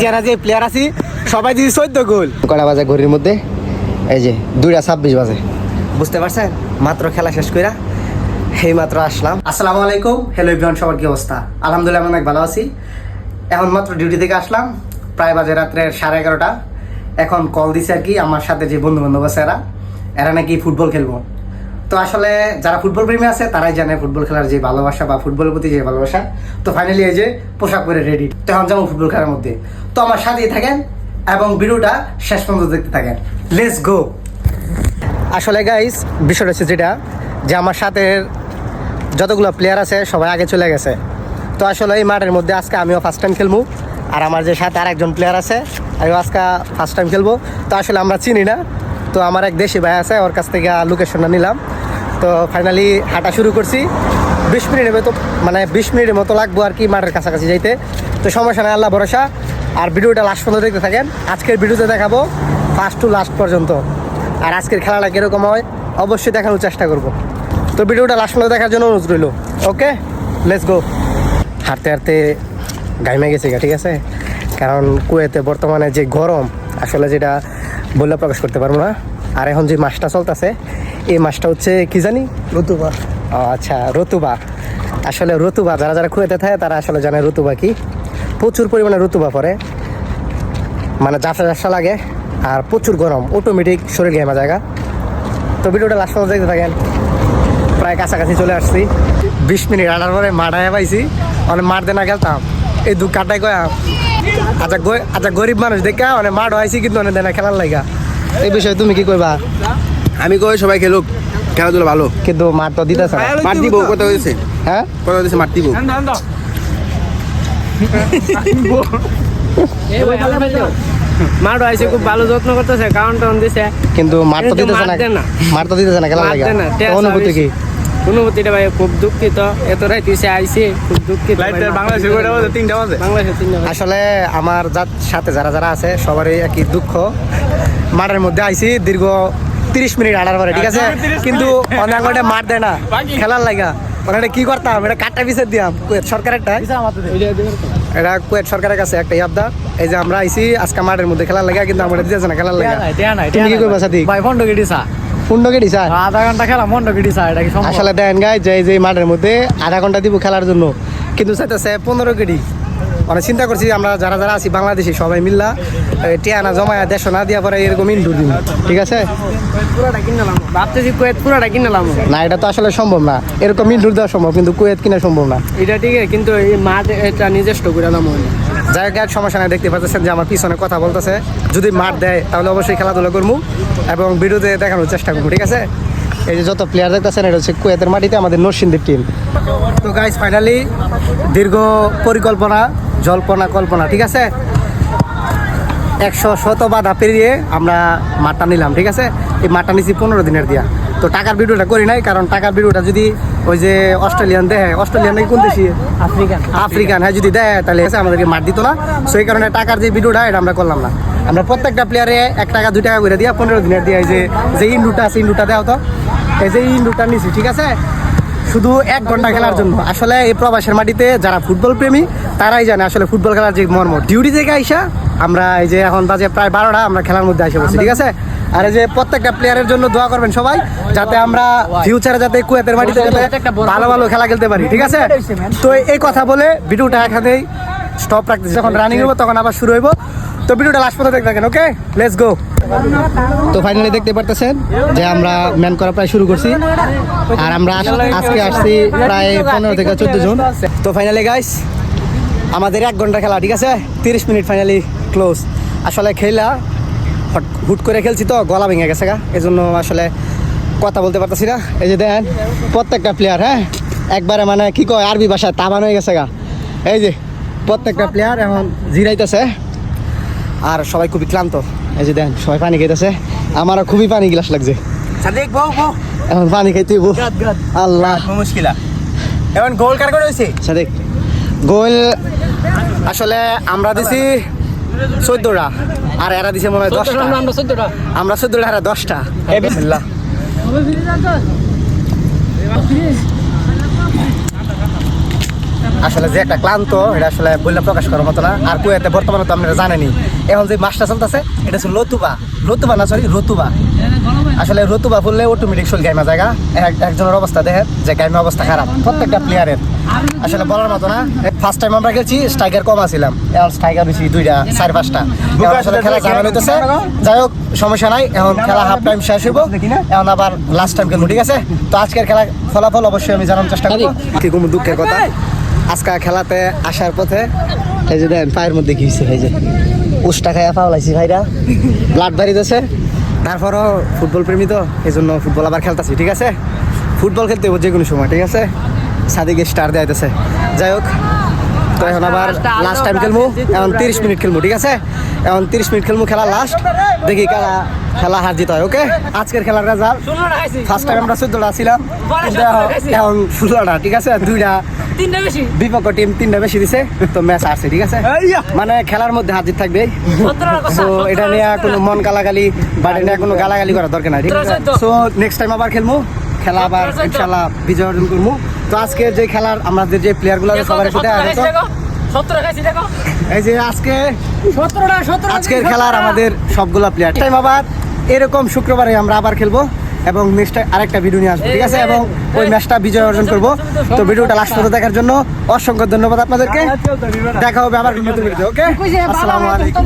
যারা যে প্লেয়ার আছি সবাই দিয়েছে 14 গোল। কটা বাজে ঘড়ির মধ্যে? এই যে 2:26 বাজে। বুঝতে পারছেন? মাত্র খেলা শেষ কইরা এই মাত্র আসলাম। আসসালামু আলাইকুম, হ্যালো এভরিওয়ান, সবার কি অবস্থা? আলহামদুলিল্লাহ আমি অনেক ভালো আছি। এখন মাত্র ডিউটি থেকে আসলাম, প্রায় বাজে রাত্রে 11:30। এখন কল দিছে আর কি আমার সাথে যে বন্ধু বান্ধব আছে এরা নাকি ফুটবল খেলবো। তো আসলে যারা ফুটবল প্রেমী আছে তারাই জানে ফুটবল খেলার যে ভালোবাসা বা ফুটবলের প্রতি যে ভালোবাসা। তো ফাইনালি এই যে পোশাক পরে রেডি, তো এখন যাবো ফুটবল খেলার মধ্যে। তো আমার সাথেই থাকেন এবং ভিডিওটা শেষ পর্যন্ত দেখতে থাকেন। Let's go. আসলে গাইস বিষয়টা হচ্ছে যেটা যে আমার সাথে যতগুলো প্লেয়ার আছে সবাই আগে চলে গেছে। তো আসলে এই মাঠের মধ্যে আজকে আমিও ফার্স্ট টাইম খেলবো, আর আমার যে সাথে আরেকজন প্লেয়ার আছে আমিও আজকে ফার্স্ট টাইম খেলবো। তো আসলে আমরা চিনি না, তো আমার এক দেশি ভাই আছে, ওর কাছ থেকে লোকেশনটা নিলাম। তো ফাইনালি হাঁটা শুরু করছি। 20 মিনিটের মতো লাগবো আর কি মাঠের কাছাকাছি যাইতে। তো সমস্যা নেই, আল্লাহ ভরসা। আর ভিডিওটা লাস্ট পর্যন্ত দেখতে থাকেন। আজকের ভিডিওতে দেখাবো ফার্স্ট টু লাস্ট পর্যন্ত, আর আজকের খেলাটা কীরকম হয় অবশ্যই দেখানোর চেষ্টা করব। তো ভিডিওটা লাস্ট পর্যন্ত দেখার জন্য অনুরোধ রইল। ওকে, লেটস গো। হাঁটতে হাঁটতে গাইমে গেছে, ঠিক আছে? কারণ কুয়েতে বর্তমানে যে গরম আসলে যেটা বললে প্রকাশ করতে পারবো না। আর এখন যে মাসটা চলতেছে এই মাসটা হচ্ছে কি জানি, রতুবা। আচ্ছা, রতুবা। আসলে রতুবা যারা যারা কুয়েতে থাকে তারা আসলে জানে রতুবা কি। প্রচুর পরিমাণে রতুবা পড়ে, মানে জাফসা লাগে, আর প্রচুর গরম, অটোমেটিক শরীর ঘেমা জায়গা। তো ভিডিওটা লাস্ট পর্যন্ত দেখতে থাকেন। প্রায় কাছাকাছি চলে আসছি। 20 মিনিট হাঁটার পরে মাঠায় পাইছি। অনেক মাঠ দিয়ে না খেলতাম, এই দু কাটাই কয়া। আচ্ছা গরিব মানুষ দেখা অনেক মাঠ হয়েছি, কিন্তু অনেক দেনা খেলার লাগা। এই বিষয়ে তুমি কি করবা? আমি কই সবাই খেলুক, খেলাধুলা ভালো, কিন্তু মাঠ তো দিতেছে না। মাঠ দিব কত হয়েছে? হ্যাঁ, কত হয়েছে? মাঠ দিব। মাঠ হয়েছে, খুব ভালো যত্ন করতেছে, কারণ টাউন দিছে, কিন্তু মাঠ তো দিতেছে না। মাঠ তো দিতেছে না খেলার লাগা। অনুভূতি কি? অনুভূতিটা ভাই খুব দুঃখিত। এত রাইতে আইসি, খুব দুঃখিত। বাংলাদেশের 3টা বাজে। আসলে আমার সাথে যারা যারা আছে সবারই একই দুঃখ। মাঠের মধ্যে আইসি দীর্ঘ 30 মিনিট হাঁটার পরে, ঠিক আছে? কিন্তু অনেক মাঠ দেয় না খেলার লাগা। ওখানে কি করতাম, এটা কাটটা পিছিয়ে দিয়াম কুয়েত সরকারের এটা কুয়েত সরকারের কাছে একটা ইয়াবদা। এই যে আমরা আইসি আজকে মাঠের মধ্যে খেলার লাগা, কিন্তু আমরা দিতেছে না খেলার লাগা। তুমি কি করবা সাথী? ভাই ফন্ড গেটিসা, আধা ঘন্টা খেলা মন্ড গেটিসা, এটা কি সম্ভব? আসলে দেন গাই যে এই মাঠের মধ্যে আধা ঘন্টা দিব খেলার জন্য, কিন্তু চাইতেছে 15 কেডি। মানে চিন্তা করছি আমরা যারা যারা আছি বাংলাদেশি সবাই মিল্লা টিয়ানা জমায়া 150 না দিয়া পরে এরকম ইনডোর দিন, ঠিক আছে? পুরোটা কিনলাম, ভাবতেছি কুয়েত পুরোটা কিনলাম। না, এটা তো আসলে সম্ভব না, এরকম ইনডোর দেওয়া সম্ভব, কিন্তু কুয়েত কিনা সম্ভব না। এটা ঠিক আছে, কিন্তু এই মাঠ এটা নিজস্ব করে দাম হয়। জায়গার সমস্যা নাই, দেখতে পাচ্ছেন যে আমার পিছনে কথা বলতেছে। যদি মাঠ দেয় তাহলে অবশ্যই খেলাধুলা করবো এবং ভিডিওতে দেখানোর চেষ্টা করবো, ঠিক আছে? এই যে যত প্লেয়ার দেখতেছেন এটা হচ্ছে কুয়েতের মাটিতে আমাদের নরসিংদীর টিম। তো গাইস ফাইনালি দীর্ঘ পরিকল্পনা কল্পনা, ঠিক আছে? 100 বাধা পেরিয়ে আমরা মাঠটা নিলাম, ঠিক আছে? এই মাঠটা নিচ্ছি 15 দিনের দিয়া। তো টাকার ভিডিওটা করি নাই, কারণ টাকার ভিডিওটা যদি ওই যে অস্ট্রেলিয়ান নাকি কোন দেশি আফ্রিকান হ্যাঁ যদি দেয় তাহলে আমাদেরকে মাঠ দিত না। সেই কারণে টাকার যে ভিডিওটা এটা আমরা করলাম না। আমরা প্রত্যেকটা প্লেয়ারে 1 টাকা 2 টাকা করে দিয়া 15 দিনের দিয়া এই যে ইন্ডুটা আছে, ইন্ডুটা দেওয়া তো এই যে ইন্ডুটা নিছি, ঠিক আছে? শুধু 1 ঘন্টা খেলার জন্য। আসলে এই প্রবাসের মাটিতে যারা ফুটবল প্রেমী তারাই জানে আসলে ফুটবল খেলার যে মর্ম। ডিউটি থেকে আইসা আমরা এই যে এখন বাজে প্রায় 12টা, আমরা খেলার মধ্যে এসে বসছি, ঠিক আছে? আর এই যে প্রত্যেকটা প্লেয়ারের জন্য দোয়া করবেন সবাই, যাতে আমরা ফিউচারে যাতে কুয়েতের মাটিতে ভালো ভালো খেলা খেলতে পারি, ঠিক আছে? তো এই কথা বলে ভিডিওটা এখানেই স্টপ রাখতেছি। যখন রানিং হবো তখন আবার শুরু হইব। তো ভিডিওটা লাস্ট পর্যন্ত দেখতে থাকেন। ওকে, লেটস গো। তো ফাইনালি দেখতে পারতেছেন যে আমরা ম্যান করা প্রায় শুরু করছি, আর আমরা আজকে আসছি প্রায় 15 থেকে 14 জন। তো ফাইনালি গাইস আমাদের 1 ঘন্টা খেলা, ঠিক আছে? 30 মিনিট ফাইনালি ক্লোজ। আসলে খেলা হুট করে খেলছি তো গলা ভেঙে গেছে গা, এই জন্য আসলে কথা বলতে পারতেছি না। এই যে দেখেন প্রত্যেকটা প্লেয়ার হ্যাঁ একবারে মানে কি কয় আরবি ভাষায় তাবান হয়ে গেছে গা। এই যে প্রত্যেকটা প্লেয়ার এখন জিরাইতেছে, আর সবাই খুবই ক্লান্ত। এই যে দেখেন সবাই পানি খাইতেছে, আমারও খুবই পানি গ্লাস লাগছে। এখন পানি খাইতে আল্লাহ মুশকিলা। এখন গোল কার করে হইছে? সাদেক গোল আসলে আমরা দিছি 14টা, আর এরা দিছে মনে হয় 10টা। আমরা 14টা আর 10টা। বিসমিল্লাহ। আসলে যে একটা ক্লান্ত এটা আসলে বললে প্রকাশ করার মতো না। আর কুয়েতে বর্তমানে তো আপনারা জানেনি এখন যে মাছটা চলতেছে এটা হচ্ছে রতুবা না সরি রতুবা। আসলে রতুবা ফুললে অটোমেটিক শরীর গাইমা জায়গা। একজনের অবস্থা দেখেন যে গাইমা অবস্থা খারাপ প্রত্যেকটা প্লেয়ারের, আসলে বলার মতো না। ফার্স্ট টাইম আমরা খেলছি স্ট্রাইকার কম ছিলাম, এখন স্ট্রাইকার বেশি 2টা 4-5টা। এখন আসলে খেলা ঝামেলা হইতেছে, যাই হোক সমস্যা নাই। এখন খেলা হাফ টাইম শেষ হইব, এখন আবার লাস্ট টাইম খেলবো, ঠিক আছে? তো আজকের খেলা ফলাফল অবশ্যই আমি জানার চেষ্টা করবো। কি কোনো দুঃখের কথা, আজকে খেলাতে আসার পথে এই যে দেন পায়ের মধ্যে কি হয়েছে, এই যে উষ্টা খাইয়া ফাউলাইছি ভাইরা, ব্লাড বাড়িতেছে। তারপরও ফুটবল প্রেমী তো এই জন্য ফুটবল আবার খেলতেছি, ঠিক আছে? ফুটবল খেলতে হইব যে কোনো সময়, ঠিক আছে? সাদিকে স্টার দেয়াইতেছে। যাই হোক, তো এখন আবার লাস্ট টাইম খেলবো, এখন 30 মিনিট খেলবো, ঠিক আছে? এখন 30 মিনিট খেলবো, খেলা লাস্ট, দেখি খেলা হার জিত হয়। ওকে, আজকের খেলার রেজাল্ট ফার্স্ট টাইম আমরা 14টা ছিলাম, কিন্তু এখন 16টা, ঠিক আছে? 2টা বিপক্ষ টিম 3টা বেশি দিছে, তো ম্যাচ আসছে, ঠিক আছে? মানে খেলার মধ্যে হার জিত থাকবে। তো এটা নিয়ে কোনো মন গালাগালি বা এটা নিয়ে কোনো গালাগালি করার দরকার নাই, ঠিক আছে? সো নেক্সট টাইম আবার খেলবো, খেলা আবার ইনশাল্লাহ বিজয় অর্জন করবো। তো আজকের যে খেলার আমাদের যে প্লেয়ারগুলো আছে সবার সাথে এই যে আজকের খেলার আমাদের সবগুলা প্লেয়ার টাইম আবার এরকম শুক্রবারে আমরা আবার খেলবো এবং নেক্সট আরেকটা ভিডিও নিয়ে আসবো, ঠিক আছে? এবং ওই ম্যাচটা বিজয় অর্জন করবো। তো ভিডিওটা লাস্ট পর্যন্ত দেখার জন্য অসংখ্য ধন্যবাদ আপনাদেরকে। দেখা হবে আবার নতুন ভিডিওতে। ওকে, আসসালামু আলাইকুম।